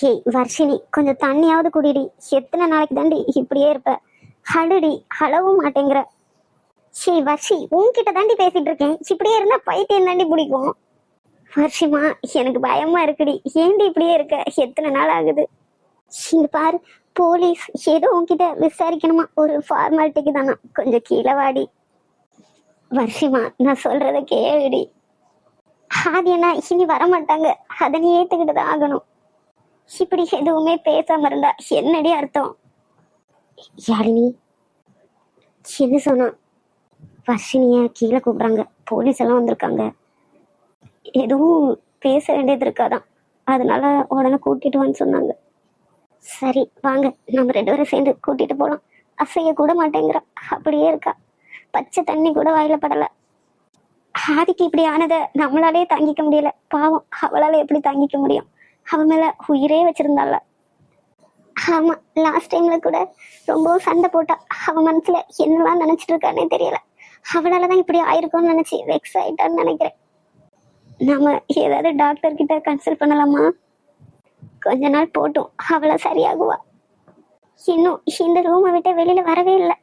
ஏய் வர்ஷினி, கொஞ்சம் தண்ணியாவது குடிடி. எத்தனை நாளைக்கு தாண்டி இப்படியே இருப்ப? ஹடுடி, ஹளவும் மாட்டேங்கிற. சரி வர்ஷி, உன்கிட்ட தாண்டி பேசிட்டு இருக்கேன். இப்படியே இருந்தா பைத்தியம் தாண்டி பிடிக்கும். வர்ஷிமா, எனக்கு பயமா இருக்குடி. ஏண்டி இப்படியே இருக்க? எத்தனை நாள் ஆகுது? இங்க பாரு, போலீஸ் ஏதோ உன்கிட்ட விசாரிக்கணுமா, ஒரு ஃபார்மாலிட்டிக்கு தானா. கொஞ்சம் கீழே வாடி. வர்ஷிமா, நான் சொல்றத கேளுடி. அது என்ன, இனி வரமாட்டாங்க, அதை நீ ஏத்துக்கிட்டு தான் ஆகணும். இப்படி எதுவுமே பேசாம இருந்தா என்னடி அர்த்தம்? யாழினி என்ன சொன்னா? வர்ஷினிய கீழே கூப்பிடுறாங்க, போலீஸ் எல்லாம் வந்திருக்காங்க. எதுவும் பேச வேண்டியது இருக்காதான், அதனால உடனே கூட்டிட்டு வான்னு சொன்னாங்க. சரி வாங்க, நம்ம 2 பேரும் சேர்ந்து கூட்டிட்டு போலாம். அசைய கூட மாட்டேங்கிறா, அப்படியே இருக்கா. பச்சை தண்ணி கூட வாயில படல. ஆதிக்கு இப்படி ஆனதை நம்மளாலே தாங்கிக்க முடியல. பாவம், அவளால எப்படி தாங்கிக்க முடியும்? அவன் மேல உயிரே வச்சிருந்தால. ஆமா, லாஸ்ட் டைம்ல கூட ரொம்ப சண்டை போட்டா. அவன் மனசுல என்னெல்லாம் நினைச்சிட்டு இருக்கானே தெரியல. அவளாலதான் இப்படி ஆயிருக்கும்னு நினைச்சு வெக்ஸ் ஆயிட்டான்னு நினைக்கிறேன். நாம ஏதாவது டாக்டர் கிட்ட கன்சல்ட் பண்ணலாமா? கொஞ்ச நாள் போட்டும், அவளை சரியாகுவா. இன்னும் இந்த ரூமை விட்டு வெளியில வரவே இல்லை.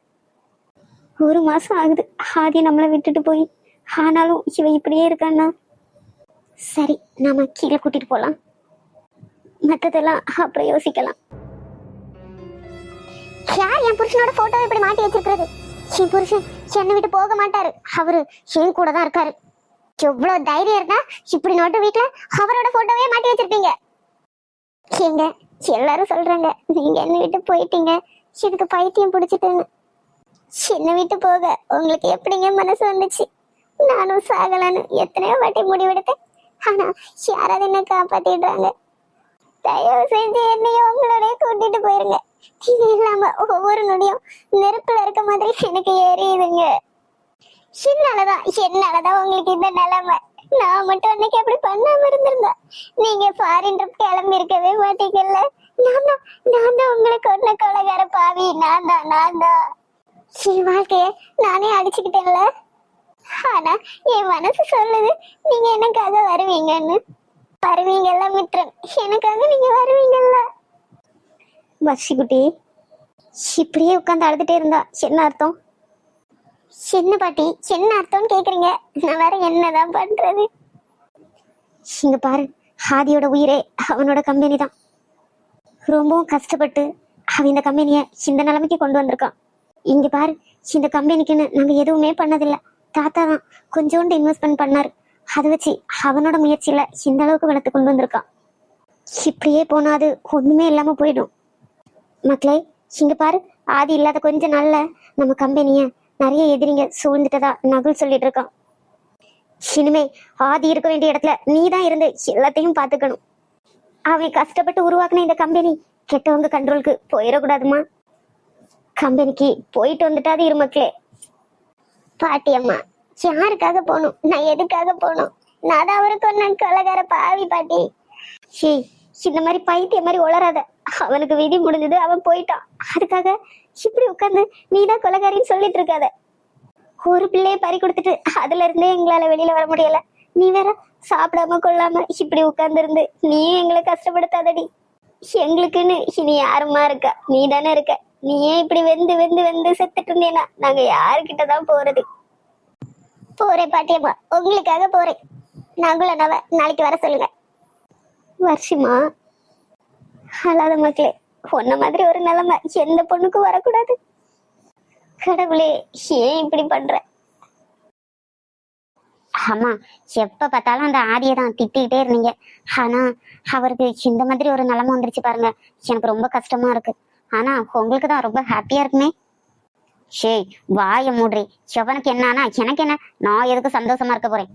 1 மாசம் ஆகுது ஆதி நம்மளை விட்டுட்டு போய். ஆனாலும் இவ இப்படியே இருக்கான்னா. சரி, நாம கீழே கூட்டிட்டு போலாம். மத்ததெல்லாம் அப்புறம் யோசிக்கலாம். யார் என் புருஷனோட போட்டோ இப்படி மாட்டி வச்சிருக்கிறது? என் புருஷன் என்னை விட்டு போக மாட்டாரு. அவரு என் கூட தான் இருக்காரு. எவ்வளவு தைரியம் இருந்தா இப்படி நோட்டு வீட்டுல அவரோட போட்டோவே மாட்டி வச்சிருப்பீங்க. எங்க எல்லாரும் சொல்றாங்க நீங்க என்னை விட்டு போயிட்டீங்க, எனக்கு பைத்தியம் பிடிச்சிட்டுன்னு. என்னை விட்டு போக உங்களுக்கு எப்படிங்க மனசு வந்துச்சு? நானும் சாகலான்னு எத்தனையோ வாட்டி முடிவெடுத்தேன். ஆனா யாராவது என்ன காப்பாத்திடுறாங்க. தயவு செஞ்சு என்னையும் உங்களோட கூட்டிட்டு போயிருங்க. இது இல்லாம ஒவ்வொரு நொடியும் நெருப்புல இருக்க மாதிரி எனக்கு எரியுதுங்க. என்னாலதான் உங்களுக்கு இந்த நிலைமை. நான் மட்டும் அன்னைக்கு அப்படி பண்ணாம இருந்திருந்தா நீங்க ஃபாரின் ட்ரிப் கிளம்பி இருக்கவே மாட்டீங்கல்ல. நான் தான் உங்களுக்கு ஒன்ன கொலைகார பாவி. நான் தான் என் வாழ்க்கைய நானே அடிச்சுக்கிட்டேன்ல. ஆனா என் மனசு சொல்லுது நீங்க எனக்காக வருவீங்கன்னு. வருவீங்கல்ல மித்ரன், எனக்காக நீங்க வருவீங்கல்ல. வர்ஷிக்குட்டி, இப்படியே உட்காந்து அழுதுட்டே இருந்தா என்ன அர்த்தம்? என்ன பாட்டி, என்ன அர்த்தம்னு கேக்குறீங்க? நான் வேற என்னதான் பண்றது? இங்க பாரு, ஆதியோட உயிரே அவனோட கம்பெனி தான். ரொம்பவும் கஷ்டப்பட்டு அவன் இந்த கம்பெனிய இந்த நிலைமைக்கு கொண்டு வந்திருக்கான். இங்க பாரு, இந்த கம்பெனிக்குன்னு நாங்க எதுவுமே பண்ணதில்லை. தாத்தா தான் கொஞ்சோண்டு இன்வெஸ்ட்மெண்ட் பண்ணாரு. அதை வச்சு அவனோட முயற்சியில இந்த அளவுக்கு வளர்த்து கொண்டு வந்திருக்கான். இப்படியே போனா அது ஒண்ணுமே இல்லாம போயிடும். மக்களே, இங்க பாரு, ஆதி இல்லாத கொஞ்ச நாள்ல நம்ம கம்பெனிய நிறைய எதிரிங்க சூழ்ந்துட்டதா நகுல் சொல்லிட்டு இருக்கான். இனிமே ஆதி இருக்க வேண்டிய இடத்துல நீ தான் இருந்து எல்லாத்தையும் பாத்துக்கணும். அவன் கஷ்டப்பட்டு உருவாக்குன இந்த கம்பெனி கெட்டவங்க கண்ட்ரோலுக்கு போயிடக்கூடாதுமா. கம்பெனிக்கு போயிட்டு வந்துட்டாது இரு மக்களே. பாட்டி அம்மா, யாருக்காக போகணும்? நான் எதுக்காக போகணும்? நான் தான் அவருக்கு ஒன்ன கொலைகார பாவி பாட்டி. இந்த மாதிரி பைத்திய மாதிரி உளராத. அவனுக்கு விதி முடிஞ்சது, அவன் போயிட்டான். அதுக்காக இப்படி உட்கார்ந்து நீதான் கொலைகாரின்னு சொல்லிட்டு இருக்காத. ஒரு பிள்ளைய பறி கொடுத்துட்டு அதுல இருந்தே எங்களால வெளியில வர முடியல. நீ வேற சாப்பிடாம கொள்ளாம இப்படி உட்கார்ந்து இருந்து நீயும் எங்களை கஷ்டப்படுத்தாதடி. எங்களுக்குன்னு இனி யாருமா இருக்கா? நீ தானே இருக்க. நீ ஏன் இப்படி வெந்து வெந்து வெந்து செத்துட்டு இருந்தேன்னா நாங்க யாருக்கிட்டதான் போறது? போறேன் பாட்டியம்மா, உங்களுக்காக போறேன். நாங்களும் நாளைக்கு வர சொல்லுங்க. வர்ஷிமா, அழாத மக்களே. உன்ன மாதிரி ஒரு நிலைமை எந்த பொண்ணுக்கும் வரக்கூடாது. கடவுளே, ஏன் இப்படி பண்ற? ஆமா, எப்ப பார்த்தாலும் அந்த ஆதியை தான் திட்டிகிட்டே இருந்தீங்க. ஆனா அவருக்கு இந்த மாதிரி ஒரு நிலைமை வந்துருச்சு பாருங்க. எனக்கு ரொம்ப கஷ்டமா இருக்கு. ஆனா உங்களுக்கு தான் ரொம்ப ஹாப்பியா இருக்குமே. வாய மூடுறி. எவனுக்கு என்னன்னா எனக்கு என்ன? நான் எதுக்கு சந்தோஷமா இருக்க போறேன்?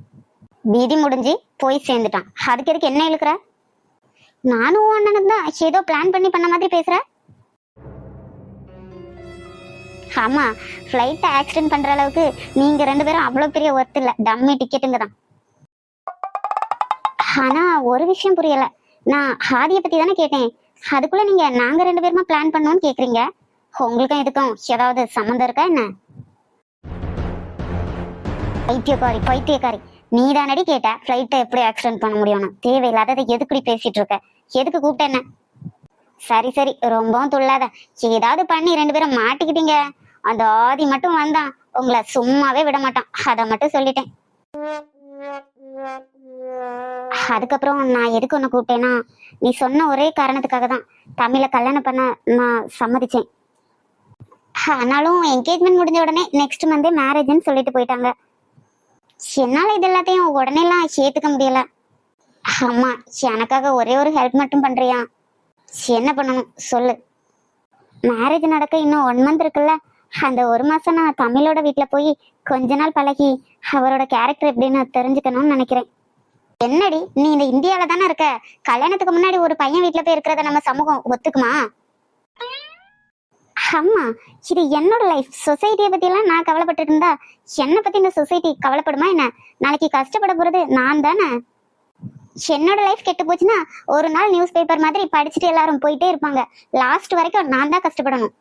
விதி முடிஞ்சு போய் சேர்ந்துட்டான், அதுக்கு எதுக்கு என்ன இழுக்கிற? நானும் அண்ணனும் தான் ஏதோ பிளான் பண்ண மாதிரி பேசுற. ஆமா, ஃபிளைட் ஆக்சிடென்ட் பண்ற அளவுக்கு நீங்க 2 பேரும் அவ்வளவு பெரிய ஒர்த் இல்ல. டம்மி டிக்கெட்டுங்க தான். ஆனா ஒரு விஷயம் புரியல. நான் ஆதியை பத்தி தானே கேட்டேன். அதுக்குள்ள நீங்க நாங்க 2 பேருமா பிளான் பண்ணோம்னு கேக்குறீங்க. உங்களுக்கும் இதுக்கும் ஏதாவது சம்மந்தம் இருக்கா என்ன? பைத்தியக்காரி, நீ தானடி கேட்ட ஃபிளைட்டை எப்படி ஆக்சிடென்ட் பண்ண முடியும்னு. தேவையில்லாததை எதுக்குடி பேசிட்டு இருக்க? எதுக்கு கூப்பிட்ட என்ன? சரி சரி, ரொம்பவும் துள்ளாத. ஏதாவது பண்ணி 2 பேரும் மாட்டிக்கிட்டீங்க, அந்த ஆதி மட்டும் வந்தான் உங்களை சும்மாவே விட மாட்டான். அதை மட்டும் சொல்லிட்டேன். அதுக்கப்புறம் நான் எதுக்கு உன்னை கூப்பிட்டேன்னா, நீ சொன்ன ஒரே காரணத்துக்காக தான் தமிழை கல்யாணம் பண்ண நான் சம்மதிச்சேன். ஆனாலும் என்கேஜ்மெண்ட் முடிஞ்ச உடனே நெக்ஸ்ட் மந்தே மேரேஜ்னு சொல்லிட்டு போயிட்டாங்க. என்னால இது எல்லாத்தையும் உடனே எல்லாம் ஏத்துக்க முடியல. அம்மா, எனக்காக ஒரே ஒரு ஹெல்ப் மட்டும் பண்றியா? என்ன பண்ணணும் சொல்லு. மேரேஜ் நடக்க இன்னும் 1 மந்த் இருக்குல்ல, அந்த 1 மாசம் நான் தமிழோட வீட்டுல போய் கொஞ்ச நாள் பழகி அவரோட கேரக்டர் எப்படின்னு தெரிஞ்சுக்கணும்னு நினைக்கிறேன். என்னடி நீ இந்த இந்தியாவில தானே இருக்க, கல்யாணத்துக்கு முன்னாடி ஒரு பையன் வீட்டுல போய் இருக்கிறத நம்ம சமூகம் ஒத்துக்குமா? அம்மா, இது என்னோட லைஃப். சொசைட்டியை பத்தி எல்லாம் நான் கவலைப்பட்டு இருந்தா என்னை பத்தி இந்த சொசைட்டி கவலைப்படுமா என்ன? நாளைக்கு கஷ்டப்பட போறது நான் தானே. என்னோட லைஃப் கெட்டு போச்சுன்னா ஒரு நாள் நியூஸ் பேப்பர் மாதிரி படிச்சுட்டு எல்லாரும் போயிட்டே இருப்பாங்க. லாஸ்ட் வரைக்கும் நான் தான் கஷ்டப்படணும்.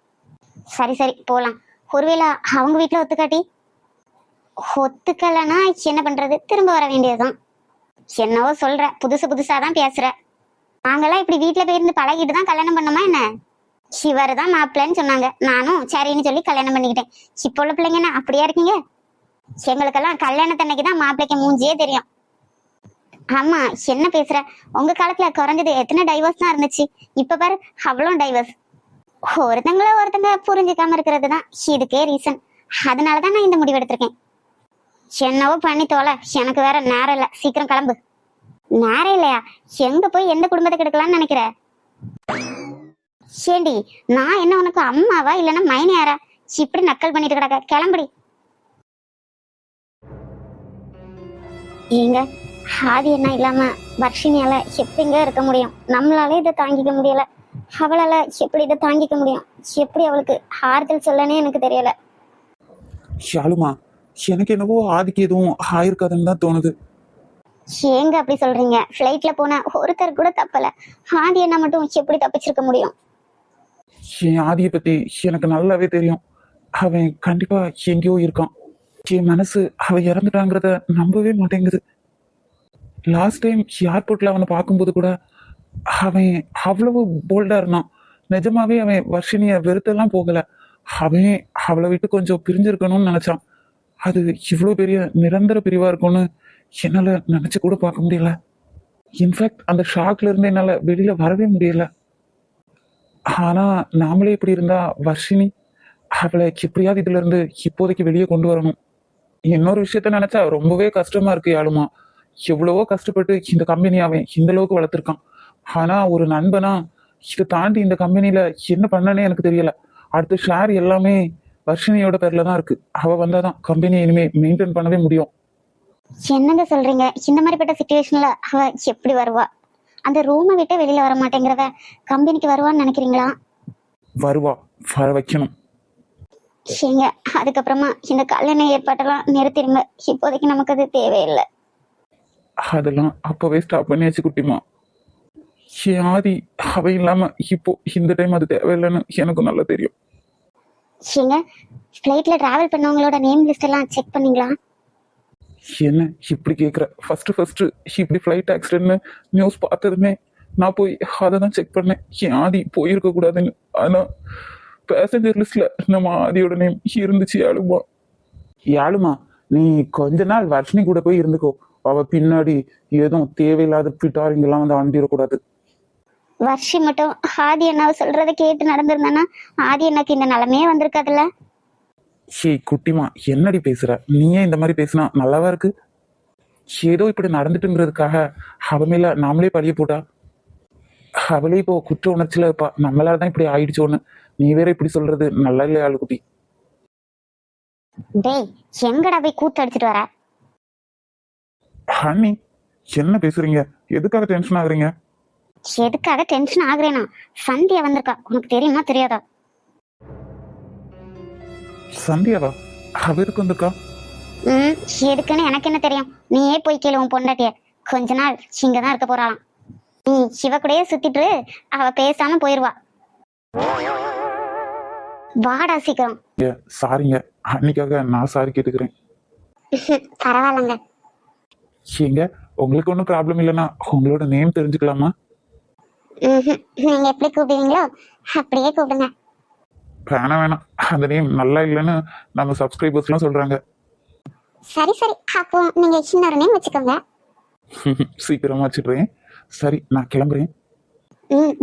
சரி சரி போலாம். ஒருவேளை அவங்க வீட்டுல ஒத்துக்காட்டி? ஒத்துக்கலன்னா என்ன பண்றது? திரும்ப வர வேண்டியதுதான். என்னவோ சொல்ற, புதுசாதான் பேசுற. நாங்கெல்லாம் இப்படி வீட்டுல போயிருந்து பழகிட்டு தான் கல்யாணம் பண்ணோமா என்ன? இவரு தான் மாப்பிள்ளைன்னு சொன்னாங்க, நானும் சரின்னு சொல்லி கல்யாணம் பண்ணிக்கிட்டேன். இப்போ உள்ள பிள்ளைங்கன்னா அப்படியா இருக்கீங்க? எங்களுக்கெல்லாம் கல்யாணத்தன்னைக்கு தான் மாப்பிள்ளைக்கு மூஞ்சியே தெரியும். ஆமா, என்ன பேசுற? உங்க காலத்துல குறைஞ்சது எத்தனை டைவர்ஸ் தான் இருந்துச்சு, இப்ப பாரு அவ்வளோ டைவர்ஸ். ஒருத்தங்க புரிஞ்சுக்காம இருக்கிறது தான் இதுக்கே ரீசன். அதனாலதான் நான் இந்த முடிவு எடுத்திருக்கேன். என்னவோ பண்ணி தோல, எனக்கு வேற நேரம் இல்ல, சீக்கிரம் கிளம்பு. நேரம் இல்லையா? எங்க போய் எந்த குடும்பத்தை கெடுக்கலாம்னு நினைக்கிற? ஏண்டி, நான் என்ன உனக்கு அம்மாவா இல்லைன்னா மைனியாரா? இப்படி நக்கல் பண்ணிட்டு கிடக்க, கிளம்புடி. ஏங்க, ஆதி என்ன இல்லாம வர்ஷினியால எப்படிங்க இருக்க முடியும்? நம்மளால இதை தாங்கிக்க முடியல, அவளால எப்படி இதை தாங்கிக்க முடியும்? எப்படி அவளுக்கு ஆறுதல் சொல்லனே எனக்கு தெரியல. ஷாலுமா, எனக்கு என்னவோ ஆதிக்கு எதுவும் ஆயிருக்காதுன்னு தான் தோணுது. ஏங்க அப்படி சொல்றீங்க? ஃபிளைட்ல போன ஒருத்தர் கூட தப்பல, ஆதி என்ன மட்டும் எப்படி தப்பிச்சிருக்க முடியும்? என் ஆதியை பத்தி எனக்கு நல்லாவே தெரியும். அவன் கண்டிப்பா எங்கேயோ இருக்கான். என் மனசு அவன் இறந்துட்டாங்கிறத நம்பவே மாட்டேங்குது. லாஸ்ட் டைம் ஏர்போர்ட்ல அவனை பார்க்கும்போது கூட அவன் அவ்வளவு போல்டா இருந்தான். நிஜமாவே அவன் வர்ஷினிய வெறுத்தெல்லாம் போகல. அவன் அவளை விட்டு கொஞ்சம் பிரிஞ்சிருக்கணும்னு நினைச்சான். அது இவ்வளவு பெரிய நிரந்தர பிரிவா இருக்கும்னு என்னால நினைச்சு கூட பார்க்க முடியல. இன்ஃபேக்ட் அந்த ஷாக்ல இருந்து என்னால வெளியில வரவே முடியல. ஆனா நாமளே இப்படி இருந்தா வர்ஷினி அவளை எப்படியாவது இதுல இருந்து இப்போதைக்கு வெளியே கொண்டு வரணும். இன்னொரு விஷயத்த நினைச்சா ரொம்பவே கஷ்டமா இருக்கு. யாழுமா, எவ்வளவோ கஷ்டப்பட்டு இந்த கம்பெனி அவன் இந்த அளவுக்கு வளர்த்துருக்கான். ஆனா ஒரு நண்பனா இதை தாண்டி இந்த கம்பெனில என்ன பண்ணனே எனக்கு தெரியல. அடுத்த ஷேர் எல்லாமே வர்ஷினியோட பேர்ல தான் இருக்கு. அவ வந்தாதான் கம்பெனியை இனிமே மெயின்டைன் பண்ணவே முடியும். என்னங்க சொல்றீங்க? இந்த மாதிரிப்பட்ட சிச்சுவேஷன்ல அவ எப்படி வருவா? அந்த ரூமை விட்டு வெளியில வர மாட்டேங்கிறவ கம்பெனிக்கு வருவான்னு நினைக்கிறீங்களா? வருவா, வர வைக்கணும். ஏங்க, அதுக்கப்புறமா இந்த கல்யாண ஏற்பாட்டெல்லாம் நிறுத்திடுங்க. இப்போதைக்கு நமக்கு அது தேவையில்லை. அதெல்லாம் அப்பவே ஸ்டாப் பண்ணியாச்சு குட்டிமா. என் ஆதி அவ இல்லாம இப்போ இந்த டைம் அது தேவையில்லைன்னு எனக்கு நல்லா தெரியும். ஏங்க, ஃப்ளைட்ல டிராவல் பண்ணவங்களோட நேம் லிஸ்ட் எல்லாம் செக் பண்ணீங்களா? என்ன இப்படி கேட்குற? ஃபர்ஸ்ட் இப்படி ஃப்ளைட் ஆக்சிடென்ட்னு நியூஸ் பார்த்ததுமே நான் போய் அதை தான் செக் பண்ணேன், என் ஆதி போயிருக்க கூடாதுன்னு. ஆனா பேசஞ்சர் லிஸ்ட்ல நம்ம ஆதியோட நேம் இருந்துச்சு. யாழுமா, நீ கொஞ்ச நாள் வர்ஷினி கூட போய் இருந்துக்கோ. அவ பின்னாடி ஏதோ தேவையில்லாத பிட்டாரிங்கெல்லாம் வந்து அண்டிடக்கூடாது. வர்ஷி மட்டும் ஆதி அண்ணாவை சொல்றதை கேட்டு நடந்திருந்தானா ஆதி அண்ணாக்கு இந்த நிலைமையே வந்திருக்காதுல்ல. ஷே குட்டிமா, என்னடி பேசுற? நீயே இந்த மாதிரி பேசினா நல்லாவா இருக்கு? ஏதோ இப்படி நடந்துட்டுங்கிறதுக்காக அவ மேல நாமளே பழிய போட்டா அவளே இப்போ குற்ற உணர்ச்சியில இருப்பா. நம்மளாலதான் இப்படி ஆயிடுச்சோன்னு நீ வேற இப்படி சொல்றது நல்லா இல்லையா ஆளுக்குட்டி? டேய், எங்கடா போய் கூத்து அடிச்சிட்டு வர? ஹனி, என்ன பேசுறீங்க? எதுக்காக டென்ஷன் ஆகுறீங்க? எதுக்காக டென்ஷன் ஆகுறேனா? சந்தியா வந்திருக்கா, உனக்கு தெரியுமா தெரியாதா? சந்தியாவா? அவ எதுக்கு வந்திருக்கா? எதுக்குன்னு எனக்கு என்ன தெரியும்? நீயே போய் கேளு உன் பொண்டாட்டிய. கொஞ்ச நாள் இங்கதான் இருக்க போறாளாம். நீ சிவ கூடயே சுத்திட்டு அவ பேசாம போயிருவா. வாடா சீக்கிரம். சாரிங்க, அன்னைக்காக நான் சாரி கேட்டுக்கிறேன். பரவாயில்லங்க. ஏங்க, உங்களுக்கு ஒன்றும் ப்ராப்ளம் இல்லைன்னா உங்களோட நேம் தெரிஞ்சுக்கலாமா? நீங்க எப்படி கூப்பிடுவீங்களோ அப்படியே கூப்பிடுங்க. வேணாம் வேணாம், அந்த நேம் நல்லா இல்லைன்னு நம்ம சப்ஸ்கிரைபர்ஸ்லாம் சொல்றாங்க. சரி சரி, அப்போ நீங்க இன்னொரு நேம் வச்சுக்கோங்க. சீக்கிரமா வச்சுடுறேன். சரி, நான் கிளம்புறேன்.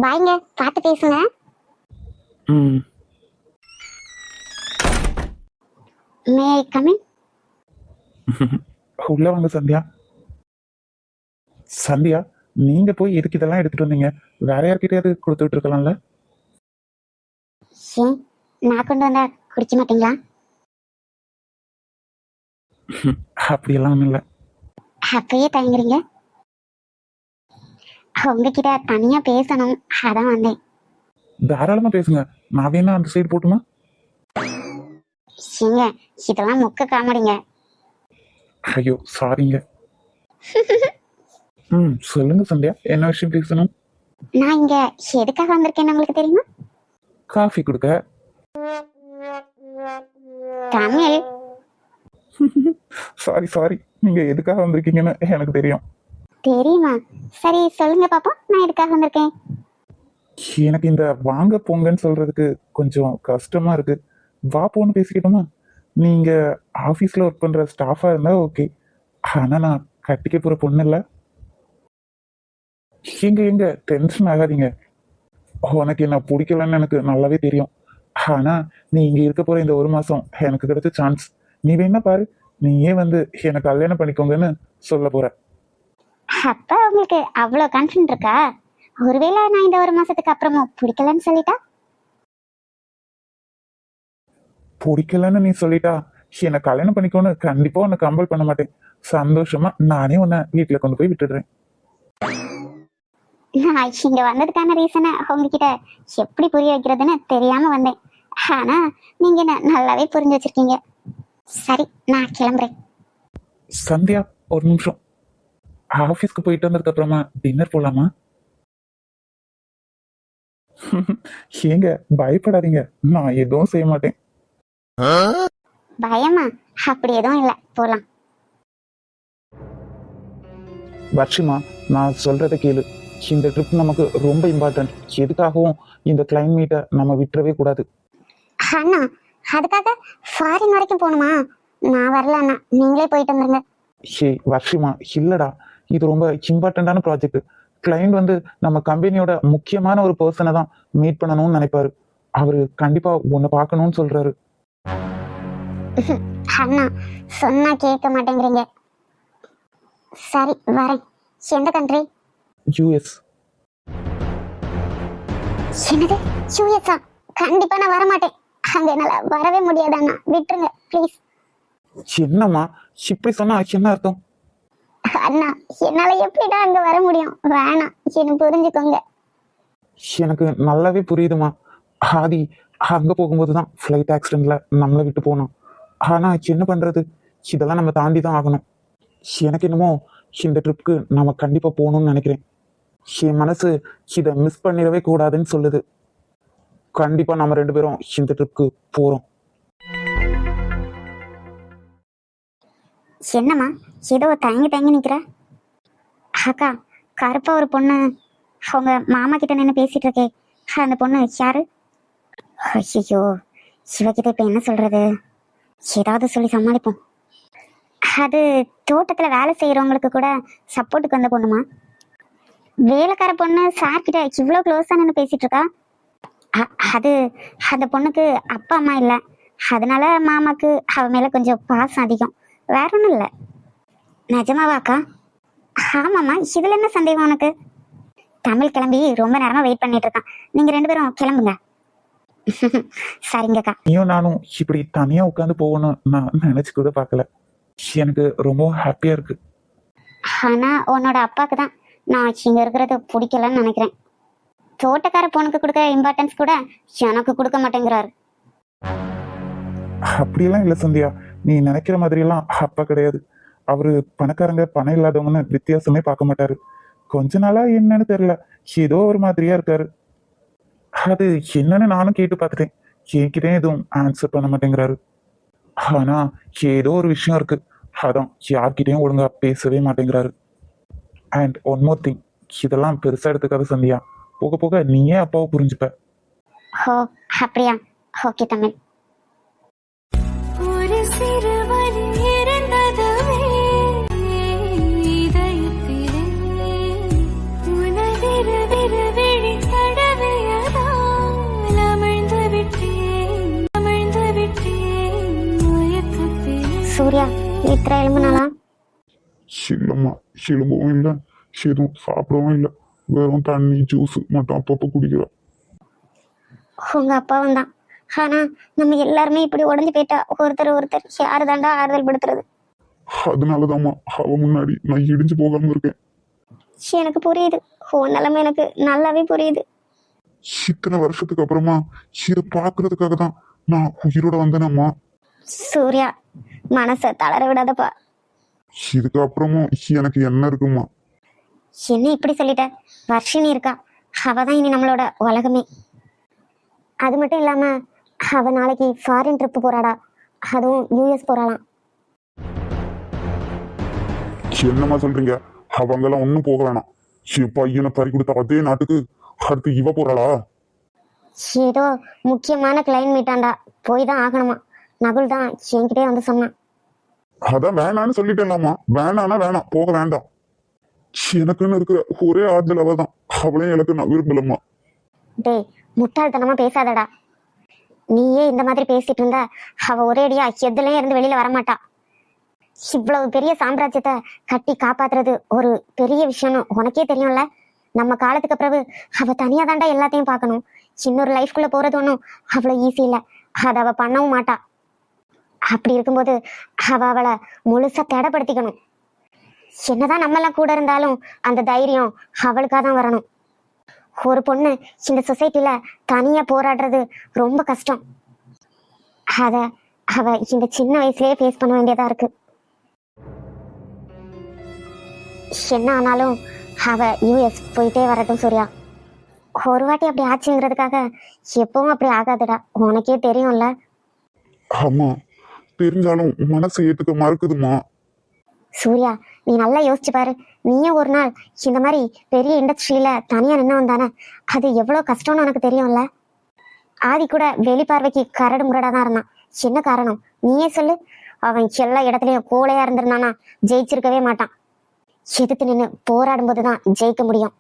பாய்ங்க, பார்த்து பேசுங்க. ம். மே ஐ கம் இன்? உள்ள வாங்க சந்தியா. சந்தியா, நீங்க போய் எதுக்கு இதெல்லாம் எடுத்துட்டு வந்தீங்க? வேற யார்கிட்டயாவது கொடுத்துட்டு இருக்கலாம்ல? ஏன் நான் கொண்டு வந்தா குடிக்க மாட்டீங்களா? அப்படியெல்லாம் ஒன்றும் இல்லை. அப்பயே தயங்குறீங்க. உங்ககிட்ட தனியா பேசணும், அதான் வந்தேன். தாராளமா பேசுங்க. நான் வேணா அந்த சைடு போட்டுமா? ஏங்க, இதெல்லாம் முக்க காமெடிங்க. ஐயோ சாரிங்க. சொல்லுங்க சந்தியா, என்ன விஷயம் பேசணும்? நான் இங்க எதுக்காக வந்திருக்கேன்னு உங்களுக்கு தெரியுமா? காஃபி கொடுக்க. தமிழ். சாரி சாரி, நீங்க எதுக்காக வந்திருக்கீங்கன்னு எனக்கு தெரியும். தெரியுமா? சரி சொல்லுங்க பாப்போம், நான் எதுக்காக வந்திருக்கேன்? எனக்கு இந்த வாங்க போங்கன்னு சொல்றதுக்கு கொஞ்சம் கஷ்டமா இருக்கு. வா போன்னு பேசிக்கிட்டோமா? நீங்க ஆபீஸ்ல ஒர்க் பண்ற ஸ்டாஃபா இருந்தா ஓகே, ஆனா நான் கட்டிக்க போற பொண்ணு இல்ல. எங்க டென்ஷன் ஆகாதீங்க. உனக்கு என்ன பிடிக்கலன்னு எனக்கு நல்லாவே தெரியும். ஆனா நீ இங்க இருக்க போற இந்த ஒரு மாசம் எனக்கு கிடைச்ச சான்ஸ். நீ வேணா பாரு, நீயே வந்து எனக்கு கல்யாணம் பண்ணிக்கோங்கன்னு சொல்ல போற. அப்ப உங்களுக்கு அவ்வளவு கான்ஃபிடன்ட் இருக்கா? ஒருவேளை நான் இந்த ஒரு மாசத்துக்கு அப்புறமும் பிடிக்கலன்னு சொல்லிட்டா? பிடிக்கலன்னு நீ சொல்லிட்டா என்னை கல்யாணம் பண்ணிக்கோன்னு கண்டிப்பா உன்னை கம்பல் பண்ண மாட்டேன். சந்தோஷமா நானே உன்னை வீட்டுல கொண்டு போய் விட்டுடுறேன். நான் இங்க வந்ததுக்கான ரீசனை உங்ககிட்ட எப்படி புரிய வைக்கிறதுன்னு தெரியாம வந்தேன். ஆனா நீங்க என்ன நல்லாவே புரிஞ்சு வச்சிருக்கீங்க. சரி, நான் கிளம்புறேன். சந்தியா, ஒரு நிமிஷம். ஆபீஸ்க்கு போயிட்டு வந்ததுக்கு அப்புறமா டின்னர் போலாமா? ஏங்க பயப்படாதீங்க, நான் எதுவும் செய்ய மாட்டேன். பயமா? அப்படி எதுவும் இல்ல, போலாம். வர்ஷிமா, நான் சொல்றத கேளு. இந்த ட்ரிப் நமக்கு ரொம்ப இம்பார்ட்டன்ட். எதுக்காகவும் இந்த கிளைமேட்டை நம்ம விட்டுறவே கூடாது. அண்ணா, அதுக்காக ஃபாரின் வரைக்கும் போகணுமா? நான் வரல அண்ணா, நீங்களே போயிட்டு வந்துருங்க. ஹே வர்ஷிமா, இல்லடா, இது ரொம்ப இம்பார்ட்டண்டான ப்ராஜெக்ட். கிளைண்ட் வந்து நம்ம கம்பெனியோட முக்கியமான ஒரு பர்சனை தான் மீட் பண்ணணும்னு நினைப்பாரு. அவரு கண்டிப்பா உன்னை பார்க்கணும்னு சொல்றாரு. அண்ணா, சொன்னா கேட்க மாட்டேங்கிறீங்க. சரி, வரேன். எந்த கண்ட்ரி? யூஎஸ். என்னது, யூஎஸ்ஆ? கண்டிப்பா நான் வர மாட்டேன். அங்க என்னால வரவே முடியாது அண்ணா, விட்டுருங்க ப்ளீஸ். என்னம்மா இப்படி சொன்னா என்ன அர்த்தம்? அண்ணா, என்னால எப்படிடா அங்க வர முடியும்? வேணாம், என்ன புரிஞ்சுக்கோங்க. எனக்கு நல்லாவே புரியுதுமா. ஆதி அங்க போகும்போதுதான் ஃப்ளைட் ஆக்சிடென்ட்ல நம்மளை விட்டு போனோம். ஆனா என்ன பண்றது, இதெல்லாம் நம்ம தாண்டி தான் ஆகணும். எனக்கு என்னமோ இந்த ட்ரிப்புக்கு நம்ம கண்டிப்பா போகணும்னு நினைக்கிறேன். என் மனசு இதை மிஸ் பண்ணிடவே கூடாதுன்னு சொல்லுது. கண்டிப்பா நம்ம 2 பேரும் இந்த ட்ரிப்புக்கு போறோம். என்னம்மா ஏதோ தயங்கி தயங்கி நிக்கிற? அக்கா, கருப்பா ஒரு பொண்ணு அவங்க மாமா கிட்ட நின்று பேசிட்டு இருக்கே, அந்த பொண்ணு யாரு? ஐயோ, சிவகிட்ட இப்ப என்ன சொல்றது? ஏதாவது சொல்லி சமாளிப்போம். அது தோட்டத்துல வேலை செய்யறவங்களுக்கு கூட சப்போர்ட்டுக்கு வந்த பொண்ணுமா? வேலைக்கார பொண்ணு சார் கிட்ட இவ்வளோ க்ளோஸா நின்று பேசிட்டு இருக்கா. அது அந்த பொண்ணுக்கு அப்பா அம்மா இல்லை, அதனால மாமாக்கு அவ மேல கொஞ்சம் பாசம் அதிகம், வேற ஒன்றும் இல்லை. நிஜமாவாக்கா? ஆமாம்மா, இதுல என்ன சந்தேகம் உனக்கு? தமிழ் கிளம்பி ரொம்ப நேரமா வெயிட் பண்ணிட்டு இருக்கான். நீங்க 2 பேரும் கிளம்புங்க. சரிங்கக்கா. நீயும் நானும் இப்படி தனியா உட்காந்து போகணும் நான் நினைச்சு கூட பார்க்கல. எனக்கு ரொம்ப ஹாப்பியா இருக்கு. ஆனா உன்னோட அப்பாக்கு தான் நான் இங்க இருக்கிறது பிடிக்கலன்னு நினைக்கிறேன். தோட்டக்கார பொண்ணுக்கு கொடுக்குற இம்பார்ட்டன்ஸ் கூட எனக்கு கொடுக்க மாட்டேங்கிறாரு. அப்படியெல்லாம் இல்லை சந்தியா, நீ நினைக்கிற மாதிரி எல்லாம் அப்பா கிடையாது. அவரு பணக்காரங்க பணம் இல்லாதவங்கன்னு வித்தியாசமே பார்க்க மாட்டாரு. கொஞ்ச நாளா என்னன்னு தெரியல, ஏதோ ஒரு மாதிரியா இருக்காரு. அது என்னன்னு நானும் கேட்டு பார்த்துட்டேன். என்கிட்ட எதுவும் ஆன்சர் பண்ண மாட்டேங்கிறாரு. ஆனா ஏதோ ஒரு விஷயம் இருக்கு, அதான் யார்கிட்டயும் ஒழுங்கா பேசவே மாட்டேங்கிறாரு. அண்ட் ஒன் மோர் திங், இதெல்லாம் பெருசா எடுத்துக்காத சந்தியா. போக போக நீயே அப்பாவை புரிஞ்சுப்ப. ஹோ அப்படியா? ஓகே தமிழ். ஒரு சிறு வலி இருந்ததுவே இதயத்திலே, உனதிரு விழி தடவியதால் அமிழ்ந்து விட்டேன் மயக்கத்திலே. சூர்யா இத்திர எலும்புனாலா? இல்லம்மா, எலும்பவும் இல்லை, எதுவும் சாப்பிடவும் இல்லை, வெறும் தண்ணி ஜூஸ் மட்டும் அப்பப்போ குடிக்கிறோம். உங்க அப்பாவும் தான். ஆனா நம்ம எல்லாருமே இப்படி உடஞ்சு போயிட்டா ஒருத்தர் யாரு தாண்டா ஆறுதல் படுத்துறது? அதனாலதாம்மா அவ முன்னாடி நான் இடிஞ்சு போகாம இருக்கேன். எனக்கு புரியுது, உன் நிலைமை எனக்கு நல்லாவே புரியுது. இத்தனை வருஷத்துக்கு அப்புறமா இதை பாக்குறதுக்காக தான் நான் உயிரோட வந்தேனம்மா. சூர்யா மனசை தளர விடாதப்பா. இதுக்கு அப்புறமும் எனக்கு என்ன இருக்குமா? என்ன இப்படி சொல்லிட்ட? வர்ஷினி இருக்கா, அவதான் இனி நம்மளோட உலகமே. அது மட்டும் இல்லாம அவ நாளைக்கு ஃபாரின் ட்ரிப் போறாடா, அதுவும் யூஎஸ் போறாளாம். என்னம்மா சொல்றீங்க? அவங்கெல்லாம் ஒன்னும் போக வேணாம். என் பையனை பறி கொடுத்த அதே நாட்டுக்கு அடுத்து இவ போறாளா? ஏதோ முக்கியமான கிளைன் மீட்டாண்டா, போய் தான் ஆகணுமா. நகுல் தான் என்கிட்டே வந்து சொன்னான். அதான் வேணான்னு சொல்லிட்டேன்லாமா. வேணானா வேணாம், போக வேண்டாம். எனக்குன்னு இருக்கிற ஒரே ஆறுதல் அவதான். அவளையும் எனக்கு நான் விரும்பலம்மா. டேய் முட்டாள்தனமா பேசாதடா. நீயே இந்த மாதிரி பேசிட்டு இருந்தா அவ ஒரேடியா எதுலயும் இருந்து வெளியில வரமாட்டா. இவ்வளவு பெரிய சாம்ராஜ்யத்தை கட்டி காப்பாத்துறது ஒரு பெரிய விஷயம்னு உனக்கே தெரியும்ல. நம்ம காலத்துக்கு பிறகு அவ தனியா தாண்டா எல்லாத்தையும் பார்க்கணும். இன்னொரு லைஃப்குள்ள போறது ஒன்றும் அவ்வளவு ஈஸி இல்லை. அதை அவ பண்ணவும் மாட்டா. அப்படி இருக்கும்போது அவளை முழுசா தடைப்படுத்திக்கணும். என்னதான் நம்மெல்லாம் கூட இருந்தாலும் அந்த தைரியம் அவளுக்காக தான் வரணும். ஒரு பொண்ணு இந்த சொசைட்டில தனியா போராடுறது ரொம்ப கஷ்டம். அத அவ இந்த சின்ன வயசுலயே ஃபேஸ் பண்ண வேண்டியதா இருக்கு. என்ன ஆனாலும் அவ யூஎஸ் போயிட்டே வரட்டும் சூர்யா. ஒரு வாட்டி அப்படி ஆச்சுங்கிறதுக்காக எப்பவும் அப்படி ஆகாதுடா, உனக்கே தெரியும்ல. ஆமா, தெரிஞ்சாலும் மனசை ஏத்துக்க மறுக்குதுமா. சூர்யா நீ நல்லா யோசிச்சு பாரு. நீயும் ஒரு நாள் இந்த மாதிரி பெரிய இண்டஸ்ட்ரியில தனியா நின்னவன் தானே, அது எவ்வளவு கஷ்டம்னு உனக்கு தெரியும்ல. ஆதி கூட வெளிப்பார்வைக்கு கரடு முரடா தான் இருந்தான். என்ன காரணம் நீயே சொல்லு. அவன் எல்லா இடத்துலயும் கோழையா இருந்திருந்தானா ஜெயிச்சிருக்கவே மாட்டான். எதிர்த்து நின்று போராடும் போதுதான் ஜெயிக்க முடியும்.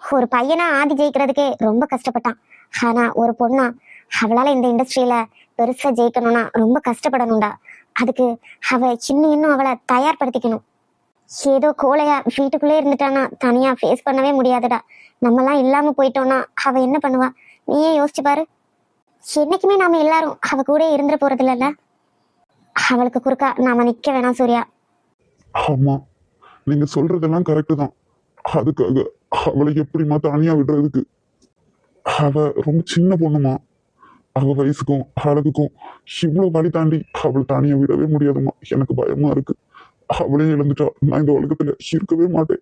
ஒரு பையனா ஆதி ஜெயிக்கிறதுக்கே ரொம்ப கஷ்டப்பட்டான். ஆனா ஒரு பொண்ணா அவளால இந்த இண்டஸ்ட்ரியில பெருசா ஜெயிக்கணும்னா ரொம்ப கஷ்டப்படணும்டா. அதுக்கு அவ இன்னும் அவளை தயார்படுத்திக்கணும். ஏதோ கோழையா வீட்டுக்குள்ளே இருந்துட்டானா தனியா ஃபேஸ் பண்ணவே முடியாதுடா. நம்மலாம் இல்லாம போயிட்டோம்னா அவ என்ன பண்ணுவா? நீயே யோசிச்சு பாரு. என்னைக்குமே நாம எல்லாரும் அவ கூட இருந்துட போறது இல்லைல்ல. அவளுக்கு குறுக்கா நாம நிக்க வேணாம் சூர்யா. ஆமா, நீங்க சொல்றதெல்லாம் கரெக்டு தான். அதுக்காக அவளை எப்படிமா தனியா விடுறதுக்கு? அவ ரொம்ப சின்ன பொண்ணுமா. அவ வயசுக்கும் அழகுக்கும் இவ்வளவு வழி தாண்டி அவளை தனியா விடவே முடியாதுமா. எனக்கு பயமா இருக்கு. அவளையும் இழந்துட்டா நான் இந்த உலகத்துல இருக்கவே மாட்டேன்.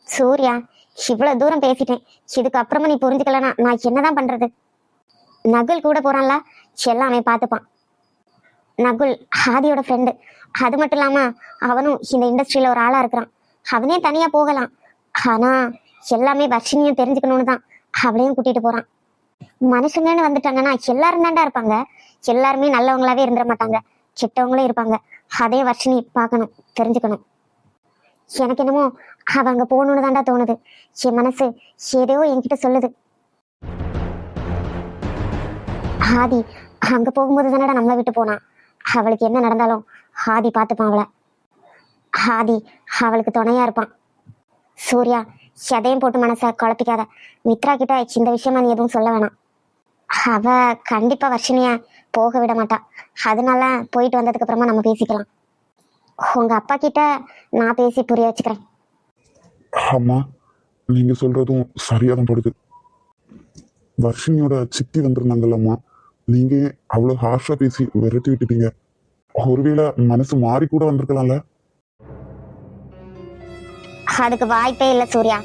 சூர்யா இவ்வளவு தூரம் பேசிட்டேன், இதுக்கு அப்புறமா நீ புரிஞ்சுக்கலனா நான் என்னதான் பண்றது? நகுல் கூட போறான்ல, எல்லாம் அவன் பார்த்துப்பான். நகுல் ஆதியோட ஃப்ரெண்டு. அது மட்டும் இல்லாம அவனும் இந்த இண்டஸ்ட்ரியில ஒரு ஆளா இருக்கிறான். அவனே தனியா போகலாம். ஆனா எல்லாமே வர்ஷினியும் தெரிஞ்சுக்கணும்னு தான் அவளையும் கூட்டிட்டு போறான். மனுஷங்கன்னு வந்துட்டாங்கன்னா எல்லாரும் தாண்டா இருப்பாங்க. எல்லாருமே நல்லவங்களாவே இருந்துட மாட்டாங்க, கெட்டவங்களும் இருப்பாங்க. அதே வர்ஷினி பார்க்கணும், தெரிஞ்சுக்கணும். எனக்கு என்னமோ அவ அங்க போகணும்னு தாண்டா தோணுது. என் மனசு ஏதோ என்கிட்ட சொல்லுது. ஆதி அங்க போகும்போது தானடா நம்மளை விட்டு போனான். அவளுக்கு என்ன நடந்தாலும் ஆதி பார்த்துப்பான் அவளை. ஆதி அவளுக்கு துணையா இருப்பான். சூர்யா எதையும் போட்டு மனசை குழப்பிக்காத. மித்ரா கிட்ட இந்த விஷயமா நீ எதுவும் சொல்ல வேணாம். அவ கண்டிப்பா வர்ஷினிய போக விட மாட்டா. அதனால போயிட்டு வந்ததுக்கு அப்புறமா நம்ம பேசிக்கலாம். உங்க அப்பா கிட்ட நான் பேசி புரிய வச்சுக்கிறேன். ஆமா, நீங்க சொல்றதும் சரியாதான் படுது. வர்ஷினியோட சித்தி வந்திருந்தாங்கல்லம்மா, நீங்க அவ்வளவு ஹார்ஷா பேசி விரட்டி விட்டுட்டீங்க. ஒருவேளை மனசு மாறி கூட வந்திருக்கலாம்ல. அதுக்கு வாய்ப்பே இல்லை சூர்யா.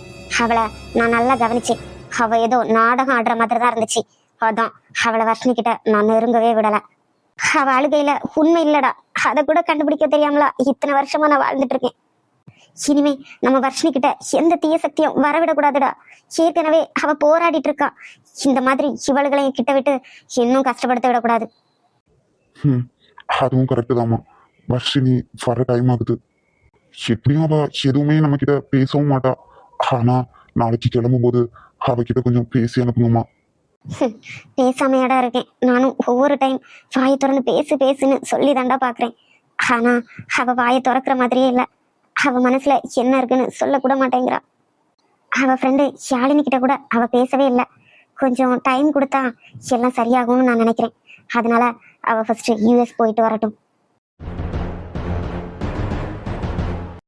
அவளை நான் நல்லா கவனிச்சேன். அவ ஏதோ நாடகம் ஆடுற மாதிரி தான் இருந்துச்சு. அதான் அவளை வர்ஷினி கிட்ட நான் நெருங்கவே விடல. அவ அழுகையில உண்மை இல்லடா, அதை கூட கண்டுபிடிக்க தெரியாமலா இத்தனை வருஷமா நான் வாழ்ந்துட்டு இருக்கேன். இனிமே நம்ம வர்ஷினி கிட்ட எந்த தீய சக்தியும் வரவிடக்கூடாதுடா. ஏற்கனவே அவ போராடிட்டு இருக்கா. இந்த மாதிரி இவளுகளையும் கிட்ட விட்டு இன்னும் கஷ்டப்படுத்த விடக்கூடாது. அதுவும் கரெக்டு தாம்மா. வர்ஷினி வர டைம் ஆகுது. எப்படியும் அவ எதுவுமே நம்ம கிட்ட பேசவும் மாட்டா. ஆனா நாளைக்கு கிளம்பும்போது அவகிட்ட கொஞ்சம் பேசி அனுப்புங்கம்மா. பேசாமையாடா இருக்கேன். நானும் ஒவ்வொரு டைம் வாயை திறந்து பேசு பேசுன்னு சொல்லி தாண்டா பாக்குறேன். ஆனா அவ வாயை திறக்கிற மாதிரியே இல்ல. அவ மனசுல என்ன இருக்குன்னு சொல்ல கூட மாட்டேங்கிறா. அவ ஃப்ரெண்டு ஷாலினி கிட்ட கூட அவ பேசவே இல்லை. கொஞ்சம் டைம் கொடுத்தா எல்லாம் சரியாகும்னு நான் நினைக்கிறேன். அதனால அவ ஃபர்ஸ்ட் யூஎஸ் போயிட்டு வரட்டும்.